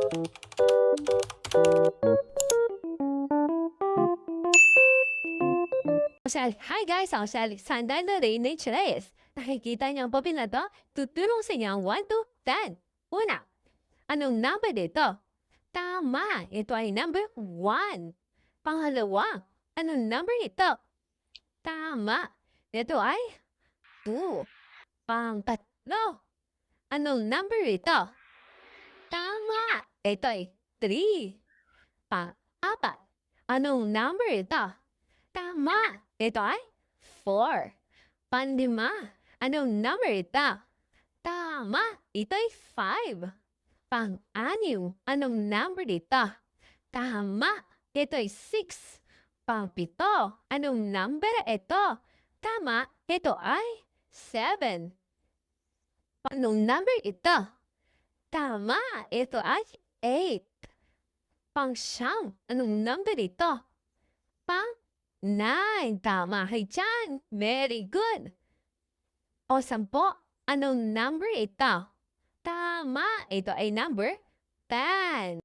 Hi guys, ako si Alexander Lorraine Reyes. Nakikita niyo ang papel na to? Tutulong sa inyo ang 1 to 10. Una, anong number dito? Tama, ito ay number 1. Pangalawa, anong number ito? Tama, ito ay 2. Pangtatlo, anong number ito? Tama, ito ay 3. Pang-apat, anong number ito? Tama, ito ay 4. Panlima, anong number ito? Tama, ito ay 5. Pang-anim, anong number ito? Tama, ito ay 6. Pang-pito, anong number ito? Tama, ito ay 7. Anong number ito? Tama, ito ay 8. Pang-siyam, anong number ito? Pang-9. Tama kayo dyan. Very good. O 10, anong number ito? Tama, ito ay number 10.